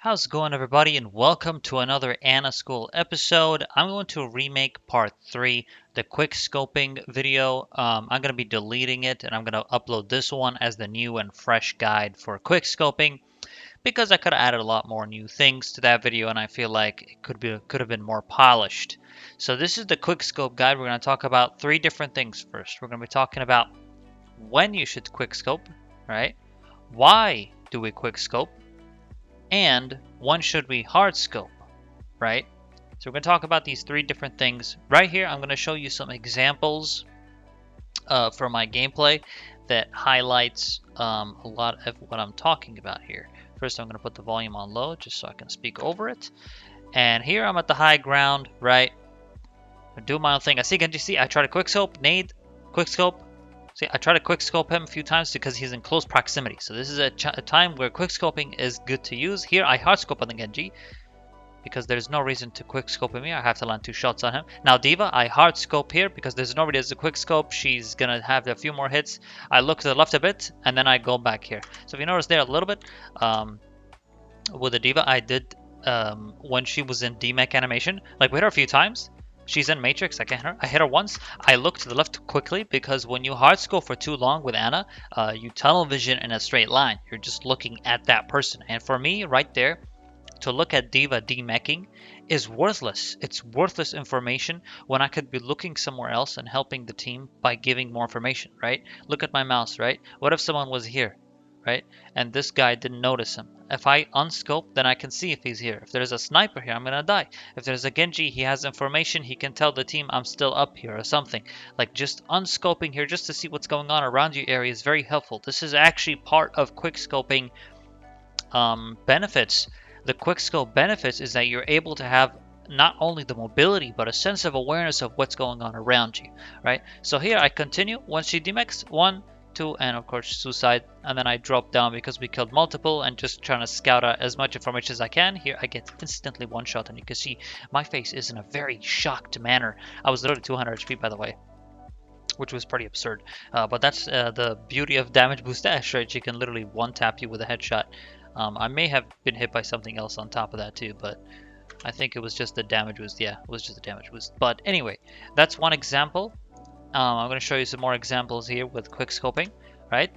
How's it going, everybody, and welcome to another Anna School episode. I'm going to remake part 3, the quick scoping video. I'm going to be deleting it, and I'm going to upload this one as the new and fresh guide for quick scoping because I could have added a lot more new things to that video, and I feel like it could have been more polished. So this is the quick scope guide. We're going to talk about 3 different things first. We're going to be talking about when you should quick scope, right? Why do we quick scope? And when should we hard scope, right? So we're going to talk about these 3 different things. Right here, I'm going to show you some examples for my gameplay that highlights a lot of what I'm talking about here. First, I'm going to put the volume on low just so I can speak over it. And here I'm at the high ground, right? I do my own thing. I see, can you see? I try to quick scope, nade, quick scope. See, I try to quick scope him a few times because he's in close proximity. So this is a time where quick scoping is good to use. Here I hard scope on the Genji because there's no reason to quick scope him here. I have to land 2 shots on him. Now D.Va, I hard scope here because there's nobody as a quick scope. She's gonna have a few more hits. I look to the left a bit and then I go back here. So if you notice there a little bit, with the D.Va, I did when she was in DMech animation, like we hit her a few times. She's in Matrix. I can't hit her. I hit her once. I look to the left quickly because when you hard scope for too long with Anna, you tunnel vision in a straight line. You're just looking at that person. And for me, right there, to look at D.Va demeching is worthless. It's worthless information when I could be looking somewhere else and helping the team by giving more information, right? Look at my mouse, right? What if someone was here? Right? And this guy didn't notice him. If I unscope, then I can see if he's here. If there's a sniper here, I'm gonna die. If there's a Genji, he has information, he can tell the team I'm still up here or something. Like just unscoping here just to see what's going on around your area is very helpful. This is actually part of quick scoping benefits. The quick scope benefits is that you're able to have not only the mobility, but a sense of awareness of what's going on around you, right? So here I continue. Once she demechs, 1, 2, and of course suicide, and then I drop down because we killed multiple and just trying to scout out as much information as I can. Here I get instantly 1 shot, and you can see my face is in a very shocked manner. I was literally 200 HP, by the way, which was pretty absurd, but that's the beauty of damage boost dash, right? She can literally one tap you with a headshot. I may have been hit by something else on top of that too, but I think it was just the damage boost. Yeah, it was just the damage boost. But anyway, that's one example. I'm going to show you some more examples here with quick scoping, right?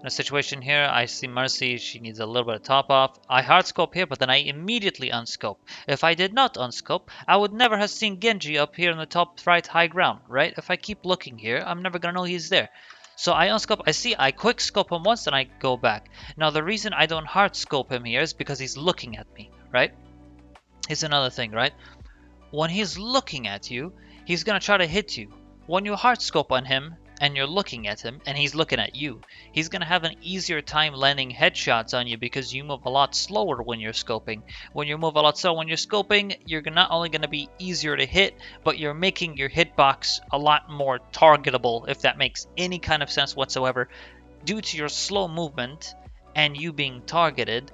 In a situation here, I see Mercy, she needs a little bit of top off. I hard scope here, but then I immediately unscope. If I did not unscope, I would never have seen Genji up here in the top right high ground, right? If I keep looking here, I'm never going to know he's there. So I unscope, I quick scope him once and I go back. Now the reason I don't hard scope him here is because he's looking at me, right? Here's another thing, right? When he's looking at you, he's going to try to hit you. When you hard scope on him and you're looking at him and he's looking at you, he's going to have an easier time landing headshots on you because you move a lot slower when you're scoping. When you move a lot slower when you're scoping, you're not only going to be easier to hit, but you're making your hitbox a lot more targetable, if that makes any kind of sense whatsoever. Due to your slow movement and you being targeted,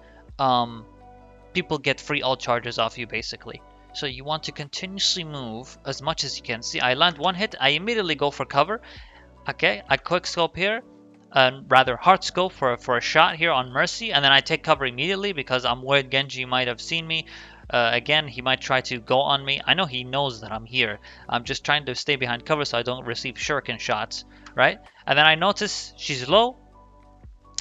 people get free ult charges off you basically. So you want to continuously move as much as you can. See, I land 1 hit, I immediately go for cover. Okay, I quick scope here, rather hard scope for a shot here on Mercy, and then I take cover immediately because I'm worried Genji might have seen me. Again, he might try to go on me. I know he knows that I'm here. I'm just trying to stay behind cover so I don't receive shuriken shots, right? And then I notice she's low.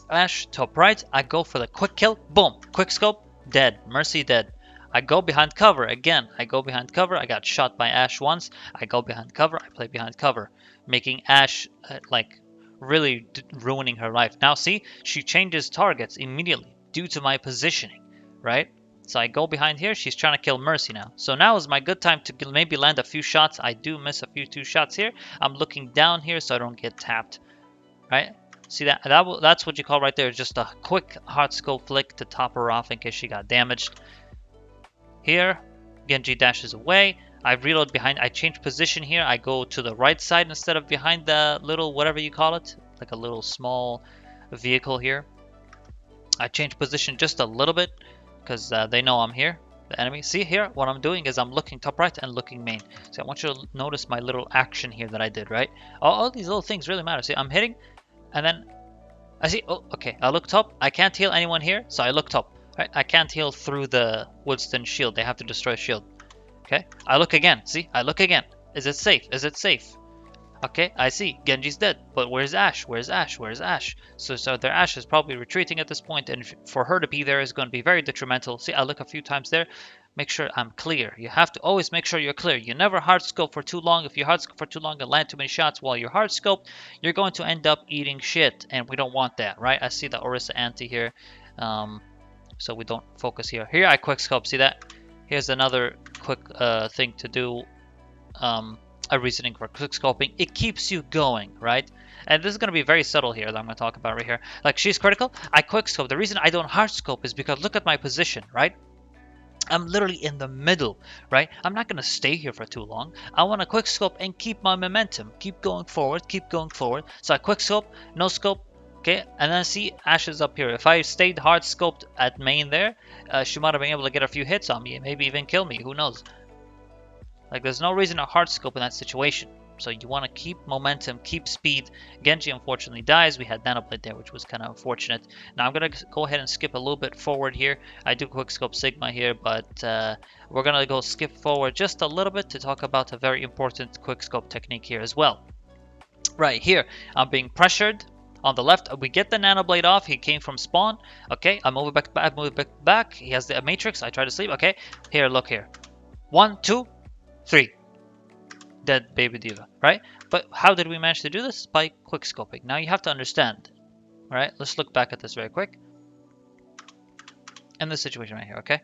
Ash, top right. I go for the quick kill. Boom, quick scope, dead. Mercy dead. I go behind cover again. I go behind cover. I got shot by Ash once. I go behind cover. I play behind cover, making Ash like really ruining her life. Now see, she changes targets immediately due to my positioning, right? So I go behind here. She's trying to kill Mercy now. So now is my good time to maybe land a few shots. I do miss a few 2 shots here. I'm looking down here so I don't get tapped, right? See that's what you call right there, just a quick hard scope flick to top her off in case she got damaged. Here, Genji dashes away. I reload behind. I change position here. I go to the right side instead of behind the little whatever you call it, like a little small vehicle here. I change position just a little bit because they know I'm here, the enemy. See here, what I'm doing is I'm looking top right and looking main. So I want you to notice my little action here that I did, right? All these little things really matter. See, I'm hitting, and then I see, oh, okay, I look top. I can't heal anyone here, so I look top. Right? I can't heal through the Woodston shield. They have to destroy shield. Okay? I look again. See? I look again. Is it safe? Is it safe? Okay, I see. Genji's dead. But where's Ashe? Where's Ashe? Where's Ashe? So their Ashe is probably retreating at this point, and for her to be there is going to be very detrimental. See, I look a few times there. Make sure I'm clear. You have to always make sure you're clear. You never hard scope for too long. If you hard scope for too long and land too many shots while you're hard scope, you're going to end up eating shit, and we don't want that, right? I see the Orisa Anti here, so we don't focus here. Here I quick scope. See that? Here's another quick thing to do. A reasoning for quick scoping. It keeps you going, right? And this is going to be very subtle here that I'm going to talk about right here. Like, she's critical, I quick scope. The reason I don't hard scope is because look at my position, right? I'm literally in the middle, right? I'm not going to stay here for too long. I want to quick scope and keep my momentum. Keep going forward, keep going forward. So I quick scope, no scope, okay? And then see, Ashe is up here. If I stayed hard scoped at main there, she might have been able to get a few hits on me, maybe even kill me, who knows? Like, there's no reason to hard scope in that situation. So you want to keep momentum, keep speed. Genji unfortunately dies. We had Nanoblade there, which was kind of unfortunate. Now I'm going to go ahead and skip a little bit forward here. I do quick scope Sigma here, but we're going to go skip forward just a little bit to talk about a very important quick scope technique here as well. Right here, I'm being pressured. On the left, we get the Nanoblade off. He came from spawn. Okay, I move it back. He has the Matrix. I try to sleep. Okay, here, look here. 1, 2, 3. Dead baby diva, right? But how did we manage to do this? By quick scoping. Now you have to understand, right? Let's look back at this very quick. In this situation right here, okay?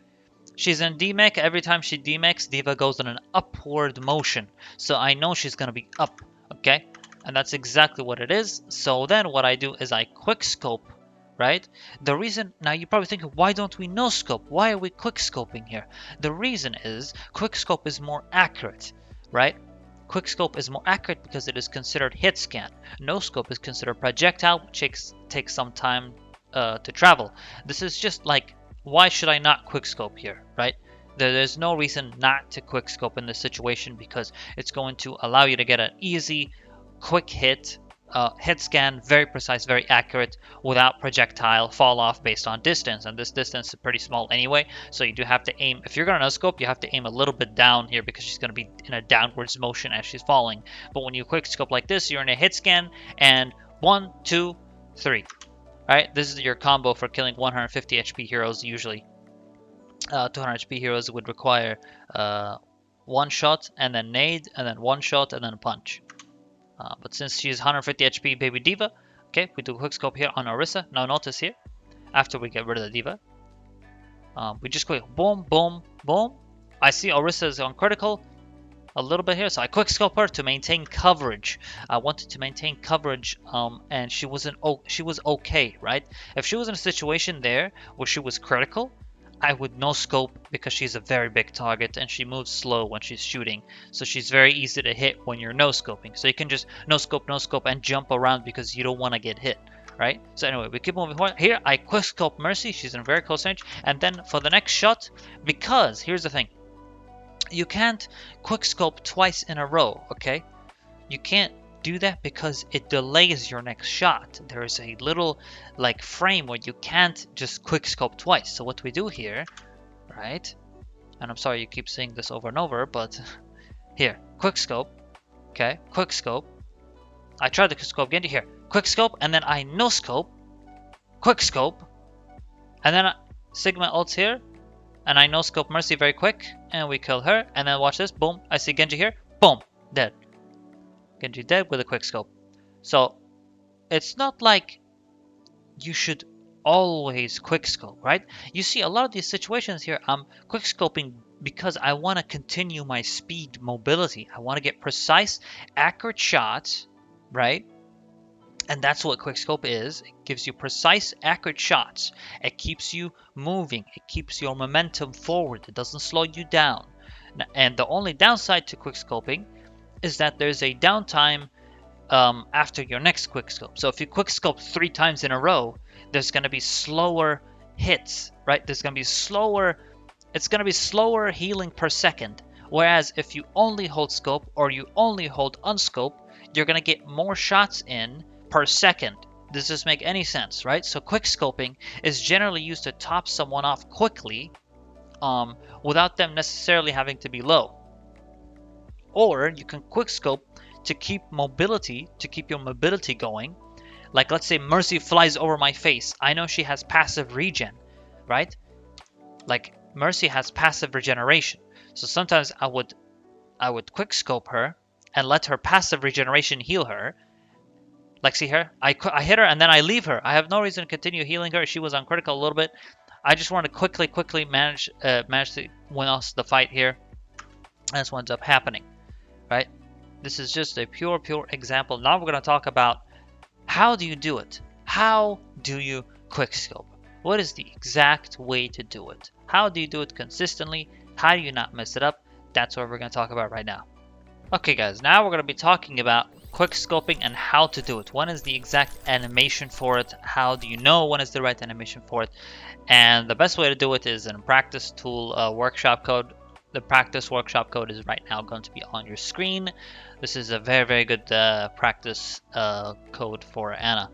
She's in D-mech. Every time she D-mechs, Diva goes in an upward motion. So I know she's going to be up, okay? And that's exactly what it is. So then what I do is I quick scope, right? The reason, now you're probably thinking, why don't we no scope? Why are we quick scoping here? The reason is quick scope is more accurate, right? Quick scope is more accurate because it is considered hit scan. No scope is considered projectile, which takes some time to travel. This is just like, why should I not quick scope here, right? There's no reason not to quick scope in this situation because it's going to allow you to get an easy, quick hit scan, very precise, very accurate, without projectile fall off based on distance. And this distance is pretty small anyway, so you do have to aim. If you're going to no scope, you have to aim a little bit down here because she's going to be in a downwards motion as she's falling. But when you quick scope like this, you're in a hit scan, and 1, 2, 3. All right, this is your combo for killing 150 HP heroes usually. 200 HP heroes would require one shot and then nade, and then one shot and then punch. But since she's 150 HP baby diva, okay, we do a quick scope here on Orisa. Now notice here, after we get rid of the diva, we just quick boom, boom, boom. I see Orisa is on critical a little bit here, so I quick scope her to maintain coverage. I wanted to maintain coverage, and she was okay, right? If she was in a situation there where she was critical, I would no scope because she's a very big target and she moves slow when she's shooting. So she's very easy to hit when you're no scoping. So you can just no scope and jump around because you don't want to get hit, right? So anyway, we keep moving forward. Here I quick scope Mercy. She's in very close range. And then for the next shot, because here's the thing. You can't quick scope twice in a row, okay? You can't do that because it delays your next shot. There is a little like frame where you can't just quick scope twice. So what we do here, right? And I'm sorry you keep saying this over and over, but here, quick scope, okay? Quick scope. I tried to scope Genji here. Quick scope, and then I no scope, quick scope, and then Sigma ults here, and I no scope Mercy very quick, and we kill her. And then watch this, boom! I see Genji here, boom, dead. Genji dead with a quick scope. So it's not like you should always quick scope, right? You see a lot of these situations here, I'm quick scoping because I want to continue my speed mobility. I want to get precise, accurate shots, right? And that's what quick scope is. It gives you precise, accurate shots. It keeps you moving. It keeps your momentum forward. It doesn't slow you down. And the only downside to quick scoping is that there's a downtime after your next quick scope. So if you quick scope 3 times in a row, there's going to be slower hits, right? There's going to be slower, it's going to be slower healing per second. Whereas if you only hold scope or you only hold unscope, you're going to get more shots in per second. Does this make any sense, right? So quick scoping is generally used to top someone off quickly without them necessarily having to be low. Or you can quick scope to keep your mobility going. Like let's say Mercy flies over my face. I know she has passive regen, right? Like Mercy has passive regeneration. So sometimes I would quick scope her and let her passive regeneration heal her. Like see her? I hit her and then I leave her. I have no reason to continue healing her. She was on critical a little bit. I just want to quickly manage to win us the fight here. That's what ends up happening, right? This is just a pure example. Now we're going to talk about how do you do it? How do you quickscope? What is the exact way to do it? How do you do it consistently? How do you not mess it up? That's what we're going to talk about right now. Okay guys, now we're going to be talking about quickscoping and how to do it. When is the exact animation for it? How do you know when is the right animation for it? And the best way to do it is in practice tool workshop code. The practice workshop code is right now going to be on your screen. This is a very good practice code for Ana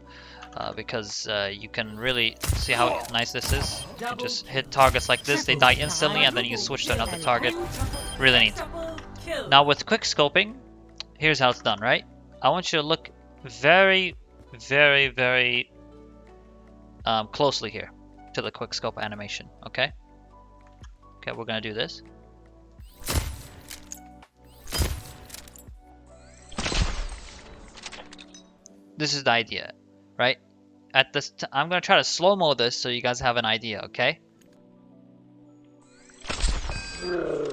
because you can really see how nice this is. You can just hit targets like this, they die instantly, and then you switch to another target. Really neat. Now with quick scoping, here's how it's done, right? I want you to look very closely here to the quick scope animation, okay? Okay, we're gonna do this. This is the idea, right? At this, I'm gonna try to slow-mo this so you guys have an idea, okay? Double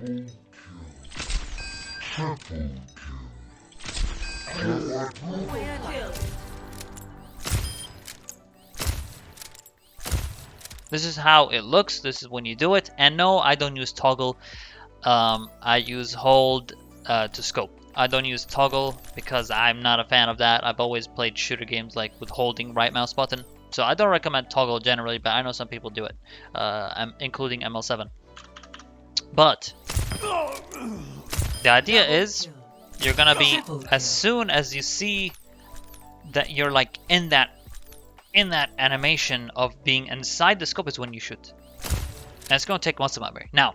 kill. Triple kill. This is how it looks. This is when you do it. And no, I don't use toggle. I use hold to scope. I don't use toggle because I'm not a fan of that. I've always played shooter games like with holding right mouse button. So I don't recommend toggle generally, but I know some people do it, including ML7. But the idea is you're gonna be, as soon as you see that you're like in that animation of being inside the scope is when you shoot. And it's going to take most of my memory. Now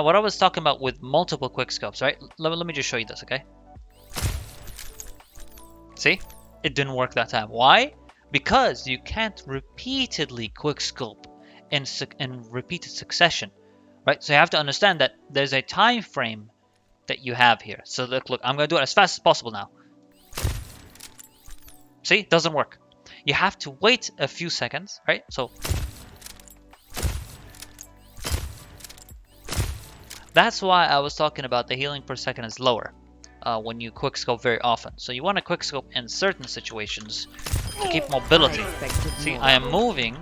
what I was talking about with multiple quick scopes, right? Let me just show you this, okay? See? It didn't work that time. Why? Because you can't repeatedly quick scope in repeated succession, right? So you have to understand that there's a time frame that you have here. So look, I'm going to do it as fast as possible now. See? It doesn't work. You have to wait a few seconds, right? So that's why I was talking about the healing per second is lower when you quickscope very often. So you want to quickscope in certain situations to keep mobility. See, I am moving,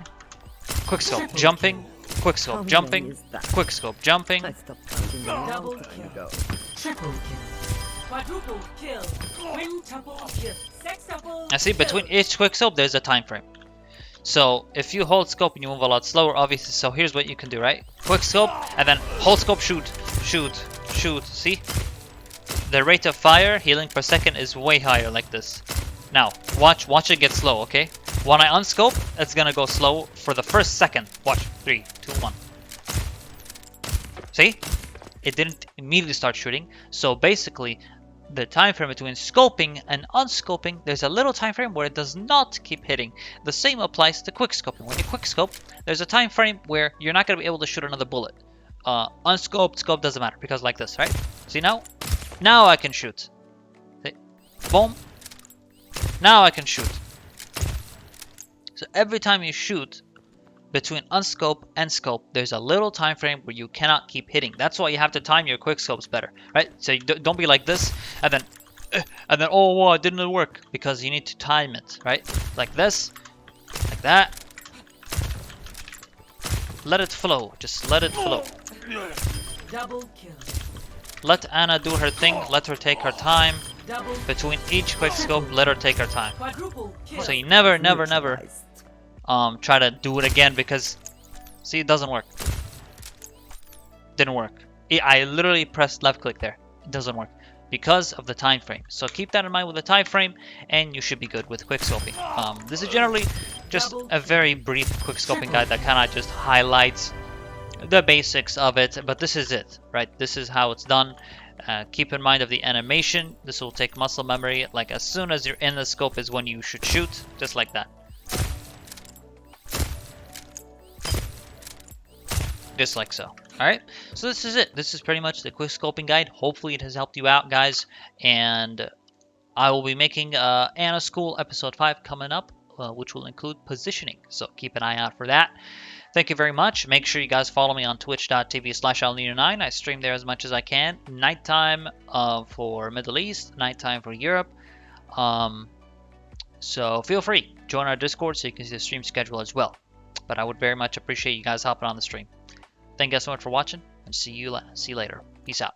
quickscope, jumping, quickscope, jumping, quickscope, jumping. Double kill, triple kill, quadruple kill, quintuple kill, sextuple. I see between each quickscope there's a time frame. So if you hold scope and you move a lot slower, obviously. So here's what you can do, right? Quick scope and then hold scope, shoot. See? The rate of fire, healing per second is way higher like this. Now, watch it get slow, okay? When I unscope, it's gonna go slow for the first second. Watch, 3, 2, 1. See? It didn't immediately start shooting. So basically, the time frame between scoping and unscoping, there's a little time frame where it does not keep hitting. The same applies to quick scoping. When you quick scope, there's a time frame where you're not going to be able to shoot another bullet. Unscoped, scope doesn't matter because like this, right? See now? Now I can shoot. See? Boom. Now I can shoot. So every time you shoot, between unscope and scope, there's a little time frame where you cannot keep hitting. That's why you have to time your quick scopes better, right? So you don't be like this and then oh wow, it didn't work, because you need to time it, right? Like this, like that. Let it flow. Just let it flow. Double kill. Let Ana do her thing. Let her take her time. Between each quick scope, let her take her time. So you never try to do it again, because see, it doesn't work. Didn't work. I literally pressed left click there. It doesn't work. because of the time frame. So keep that in mind with the time frame, and you should be good with quickscoping. This is generally just a very brief quickscoping guide that kind of just highlights the basics of it, but this is it, right? This is how it's done. Keep in mind of the animation. This will take muscle memory. Like as soon as you're in the scope is when you should shoot, just like that. Just like so. Alright, so this is it. This is pretty much the quick scoping guide. Hopefully it has helped you out, guys. And I will be making Anna School episode 5 coming up, which will include positioning. So keep an eye out for that. Thank you very much. Make sure you guys follow me on twitch.tv/Alnino9. I stream there as much as I can. Nighttime for Middle East, nighttime for Europe. So feel free. Join our Discord so you can see the stream schedule as well. But I would very much appreciate you guys hopping on the stream. Thank you guys so much for watching, and see you later. Peace out.